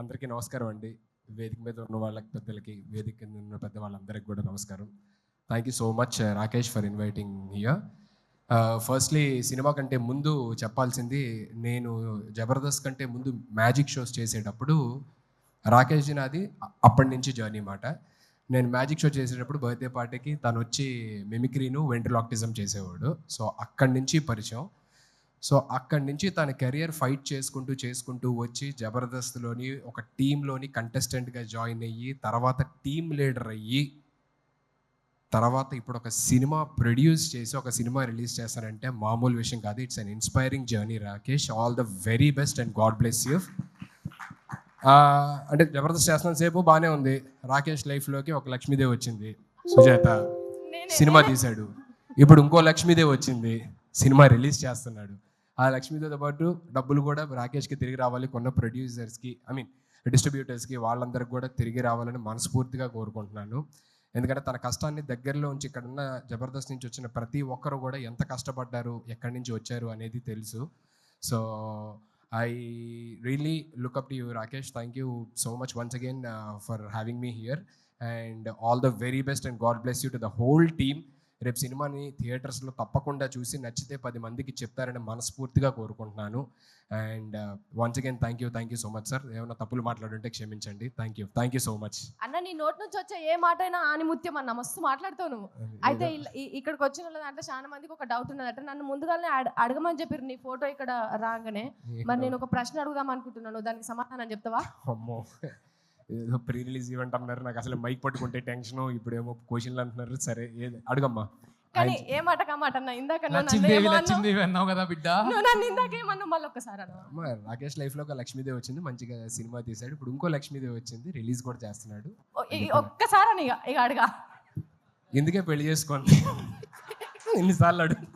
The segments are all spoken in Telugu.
అందరికీ నమస్కారం అండి. వేదిక మీద ఉన్న వాళ్ళకి పెద్దలకి, వేదిక కింద ఉన్న పెద్ద వాళ్ళందరికీ కూడా నమస్కారం. Thank you so much Rakesh for inviting here. Firstly cinema కంటే ముందు చెప్పాల్సింది, నేను జబర్దస్త్ కంటే ముందు మ్యాజిక్ షోస్ చేసేటప్పుడు రాకేష్ జీ నాది అప్పటి నుంచి జర్నీ మాట. నేను మ్యాజిక్ షో చేసేటప్పుడు బర్త్డే పార్టీకి తను వచ్చి మిమిక్రీను వెంట్రలాక్టిజం చేసేవాడు. సో అక్కడి నుంచి పరిచయం. సో అక్కడి నుంచి తన కెరియర్ ఫైట్ చేసుకుంటూ వచ్చి జబర్దస్త్లోని ఒక టీంలోని కంటెస్టెంట్గా జాయిన్ అయ్యి, తర్వాత టీమ్ లీడర్ అయ్యి, తర్వాత ఇప్పుడు ఒక సినిమా ప్రొడ్యూస్ చేసి ఒక సినిమా రిలీజ్ చేస్తారంటే మామూలు విషయం కాదు. It's an inspiring journey Rakesh. All the very best and God bless you. అంటే జబర్దస్త్ చేస్తున్న సేపు బాగానే ఉంది. రాకేష్ లైఫ్లోకి ఒక లక్ష్మీదేవి వచ్చింది, సుజాత సినిమా తీశాడు. ఇప్పుడు ఇంకో లక్ష్మీదేవి వచ్చింది, సినిమా రిలీజ్ చేస్తున్నాడు. ఆ లక్ష్మీదేవితో పాటు డబ్బులు కూడా రాకేష్కి తిరిగి రావాలి, కొన్న ప్రొడ్యూసర్స్కి, డిస్ట్రిబ్యూటర్స్కి, వాళ్ళందరికీ కూడా తిరిగి రావాలని మనస్ఫూర్తిగా కోరుకుంటున్నాను. ఎందుకంటే తన కష్టాన్ని దగ్గరలో ఉంచి ఇక్కడున్న జబర్దస్త్ నుంచి వచ్చిన ప్రతి ఒక్కరు కూడా ఎంత కష్టపడ్డారు, ఎక్కడి నుంచి వచ్చారు అనేది తెలుసు. So I really look up to you Rakesh. Thank you so much once again for having me here and all the very best and God bless you to the whole team. రేపు సినిమాని థియేటర్స్లో తప్పకుండా చూసి నచ్చితే 10 మందికి చెప్తారని మనస్ఫూర్తిగా కోరుకుంటున్నాను. And once again thank you so much sir. ఏమైనా తప్పులు మాట్లాడుంటే క్షమించండి. Thank you so much. అన్న, నీ నోట్ నుంచి వచ్చే ఏ మాట అయినా ఆనిముత్యం అన్న, మస్తు మాట్లాడుతావు నువ్వు. అయితే ఇక్కడికి వచ్చిన వాళ్ళ దాంట్లో చాలా మందికి ఒక డౌట్ ఉన్నదట. నన్ను ముందుగానే అడగమని చెప్పారు నీ ఫోటో ఇక్కడ రాగానే. మరి నేను ఒక ప్రశ్న అడుగుదాం అనుకుంటున్నాను, దానికి సమాధానం చెప్తావా? అమ్మో, ఏదో ప్రీ రిలీజ్ ఈవెంట్ అన్నారు, నాకు అసలు మైక్ పట్టుకుంటే టెన్షన్, ఇప్పుడేమో క్వశ్చన్లు అంటున్నారు. సరే అడుగమ్మా. కానీ ఏ మాట కమాట అన్న, ఇందాక లక్ష్మీదేవి అన్నావు కదా బిడ్డ, నన్ను ఇందాక ఏమన్నా మళ్ళీ ఒక్కసారి అన్న. రాకేష్ లైఫ్ లో ఒక లక్ష్మీదేవి వచ్చింది, మంచిగా సినిమా తీశాడు. ఇప్పుడు ఇంకో లక్ష్మీదేవి వచ్చింది, రిలీజ్ కూడా చేస్తున్నాడు. ఒక్కసారి అని ఇక అడగా, ఎందుకే పెళ్లి చేసుకోండి ఎన్నిసార్లు అడుగు.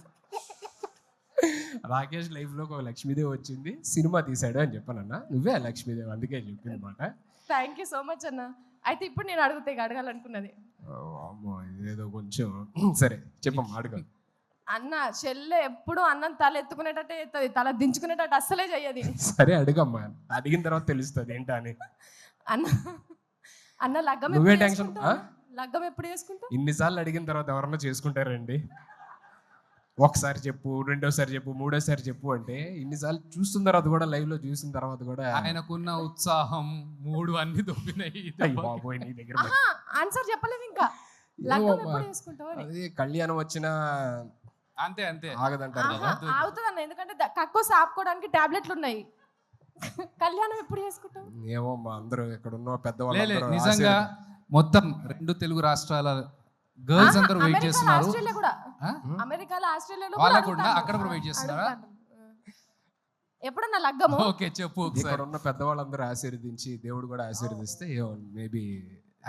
రాకేష్ లైఫ్ లో ఒక లక్ష్మీదేవి వచ్చింది, సినిమా తీశాడు అని చెప్పానన్నా. నువ్వే లక్ష్మీదేవి, అందుకే చెప్పింది మాట. థ్యాంక్ యూ సో మచ్ అన్న. అయితే ఇప్పుడు నేను అడుగుతా, ఇక అడగాలనుకున్నది. అమ్మో, ఇదేదో కొంచెం సరే చెప్పమ్మా, అడుగు. అన్న, చెల్లె ఎప్పుడు అన్నం తల ఎత్తుకునేటట్టే ఎత్తది, తల దించుకునేటట్టు అస్సలే చెయ్యది. సరే అడుగమ్మా, అడిగిన తర్వాత తెలుస్తుంది ఏంటా అని. అన్న లగ్గం నువ్వే టెన్షన్. లగ్గం ఎప్పుడు చేసుకుంటావు? ఇన్నిసార్లు అడిగిన తర్వాత ఎవరన్నా చేసుకుంటారండి? ఒకసారి చెప్పు, రెండోసారి చెప్పు, మూడోసారి చెప్పు అంటే ఇన్నిసార్లు చూస్తున్న తర్వాత కూడా, లైవ్ లో చూసిన తర్వాత కూడా ఆయనకున్న ఉత్సాహం మూడు అన్ని దొబ్బినాయి. బాబోయ్, నీ దగ్గర ఆన్సర్ చెప్పలేదు ఇంకా. లగ్గం ఎప్పుడు చేసుకుంటావు? అది కళ్యాణం వచ్చిన అంతే ఆగదంటారు కదా. ఆగుతుంది అన్న, ఎందుకంటే కక్కోసి ఆపుకోవడానికి టాబ్లెట్లు ఉన్నాయి. కళ్యాణం ఎప్పుడు చేసుకుంటావు? ఏమో మా అందరూ ఇక్కడ ఉన్న పెద్దవాళ్ళు నిజంగా మొత్తం 2 తెలుగు రాష్ట్రాల గర్ల్స్ అందరూ వెయిట్ చేస్తున్నారు. అమెరికాలో, ఆస్ట్రేలియాలో వాళ్ళకు కూడా అక్కడ కూడా వెయిట్ చేస్తున్నారా? ఎప్పుడన్నా లగ్గము? ఓకే చెప్పు. ఇక్కడ ఉన్న పెద్దవాళ్ళందరూ ఆశీర్వదించి, దేవుడు కూడా ఆశీర్వదిస్తే మేబీ.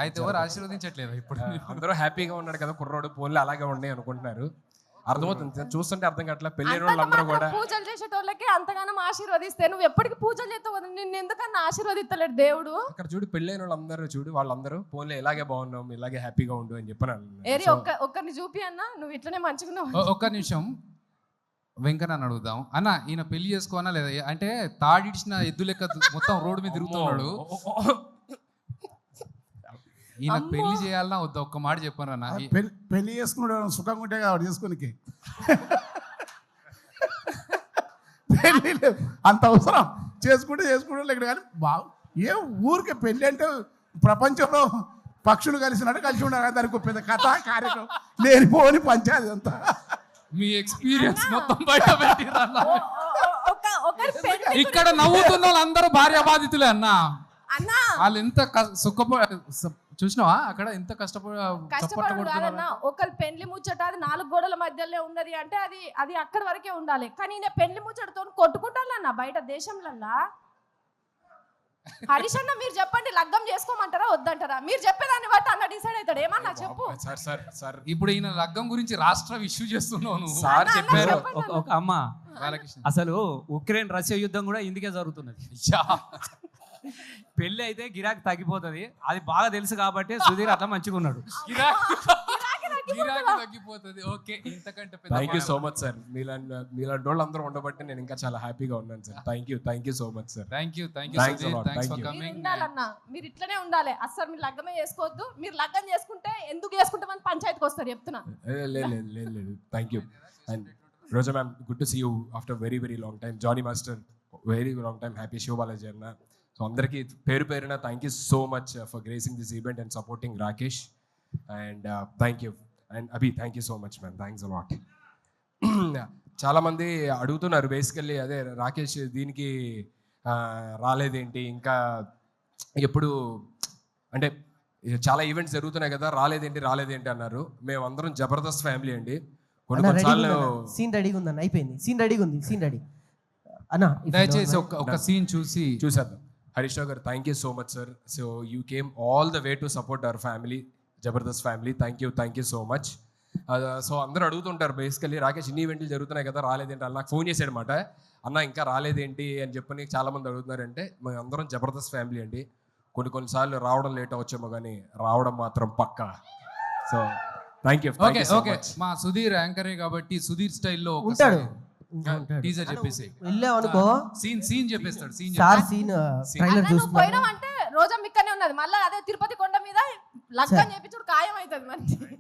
అయితే ఎవరు ఆశీర్వదించట్లేదు ఇప్పుడు? అందరూ హ్యాపీగా ఉన్నాడు కదా కుర్రోడు, పోన్లే అలాగే ఉన్నాయి అనుకుంటున్నారు. అర్థమవుతుంది, చూస్తుంటే అర్థం కావట్లే. పెళ్ళైన వాళ్ళందరూ కూడా పూజలు చేసేటోళ్ళకి అంతగానం ఆశీర్వదిస్తే నువ్వు ఎప్పటికి పూజలు చేస్తావు, నిన్ను ఎందుకన్నా ఆశీర్వదిస్తలేడు దేవుడు? అక్కడ చూడు, పెళ్ళైన వాళ్ళందరూ చూడు, వాళ్ళందరూ పోన్లే ఇలాగే బాగున్నాం, ఇలాగే హ్యాపీగా ఉండు అని చెప్పాను. ఏరి ఒక్కరిని చూపి అన్న, నువ్వు ఇట్లనే మంచిగున్నావు. ఒక్క నిమిషం వెంకన్న అడుగుదాం. అన్న, ఈయన పెళ్లి చేసుకోనా లేదా? అంటే తాడిడిచిన ఎద్దు లెక్క మొత్తం రోడ్డు మీద తిరుగుతున్నాడు. ఈయన పెళ్లి చేయాలన్నా వద్దా? ఒక్క మాట చెప్పాను అన్న. పెళ్లి చేసుకున్నాడు సుఖంగా ఉంటే కాబట్టి చేసుకోనికి పెళ్లి అంత అవసరం. చేసుకుంటే లేక కానీ ఏ ఊరికి పెళ్ళి అంటే ప్రపంచంలో పక్షులు కలిసినట్టు కలిసి ఉండాలి. దానికి పెద్ద కథ కార్యక్రమం లేనిపోని పంచాయతీ అంతా. మీ ఎక్స్పీరియన్స్ మొత్తం బయట పెట్టిరా? ఇక్కడ నవ్వుతున్న వాళ్ళందరూ భార్య బాధితులే అన్న. వాళ్ళు ఎంత చూసినావా అక్కడ ఎంత కష్టపడు కాదన్నా. ఒకరి పెళ్లి ముచ్చట అది 4 గోడల మధ్యలో ఉన్నది అంటే అది అక్కడి వరకే ఉండాలి. కానీ నేను పెళ్లి ముచ్చటతో కొట్టుకుంటానన్నా బయట దేశంలల్లా. హరీష్ అన్న, మీరు చెప్పండి, లగ్గం చేసుకోమంటారా వద్దంటారా? మీరు చెప్పేదాన్ని బట్టి అన్న డిసైడ్ అవుతాడు. ఏమన్నా చెప్పు. సార్ ఇప్పుడు ఈయన లగ్గం గురించి రాష్ట్ర ఇష్యూ చేస్తున్నాను. సార్ చెప్పారు. ఒక అమ్మ, అసలు ఉక్రెయిన్ రష్యా యుద్ధం కూడా ఇందుకే జరుగుతున్నది. పెళ్లి అయితే గిరాకీ తగ్గిపోతుంది, అది బాగా తెలుసు కాబట్టి సుధీర్ అట్లా మంచిగా ఉన్నాడు. తగ్గిపోతుందా? తగ్గిపోతుంది. ఓకే, ఇంతకంటే thank you so much sir. మీలాంటి వాళ్ళు అందరూ ఉండబట్టి నేను ఇంకా చాలా హ్యాపీగా ఉన్నాను sir. Thank you so much sir. Thank you Thanks a lot. Thanks Thank for you. మీరు కమింగ్. ఉండాలన్నా, మీరు ఇట్లనే ఉండాలి. అస్సలు మీరు లగ్గమే చేసుకోవద్దు. మీరు లగ్గం చేసుకుంటే ఎందుకు చేసుకుంటామని పంచాయతీకి వస్తారు చెప్తున్నా. లేదు thank you. And Roja ma'am, good to see you after very long time. Jani master, very long time. Happy Sivabalaji అన్న. సో అందరికీ పేరున thank you so much for gracing this event and supporting Rakesh. And thank you. And Abhi, thank you so much ma'am. Thanks a lot. చాలామంది అడుగుతున్నారు బేసికల్లీ, అదే రాకేష్ దీనికి రాలేదేంటి, ఇంకా ఎప్పుడు అంటే చాలా ఈవెంట్స్ జరుగుతున్నాయి కదా, రాలేదేంటి అన్నారు. మేమందరం జబర్దస్త్ ఫ్యామిలీ అండి. కొన్నిసార్లు సీన్ రెడీగా ఉందన్న, అయిపోయింది. సీన్ రెడీగా ఉంది, సీన్ రెడీ అన్న. దయచేసి ఒక సీన్ చూసి చూసేద్దాం. హరీష్ రావు గారు, thank you so much sir. So you came all the way to support our family, Jabardasth family. Thank you so much. So అందరూ అడుగుతుంటారు బేసికల్లీ, రాకేష్ ఇన్ని ఈవెంట్లు జరుగుతున్నాయి కదా, రాలేదేంటి అని. నాకు ఫోన్ చేశాడనమాట, అన్న ఇంకా రాలేదేంటి అని చెప్పని చాలామంది అడుగుతున్నారంటే, మేము అందరం జబర్దస్త్ ఫ్యామిలీ అండి. కొన్నిసార్లు రావడం లేట్ అవచ్చేమో కానీ రావడం మాత్రం పక్కా. So thank you. Okay okay, మా సుధీర్ యాంకరే కాబట్టి సుధీర్ స్టైల్లో ఉంటాడు. టీజర్ చెప్పేసి వెళ్ళావు అనుకో, సీన్ చెప్పేస్తాడు. సార్ సీన్ ట్రైలర్ అన్న, నువ్వు చూస్తున్నా. పోయినావంటే రోజా మిక్కనే ఉన్నది. మళ్ళీ అదే తిరుపతి కొండ మీద లగ్గం చేపించుడు ఖాయం అవుతుంది మరి.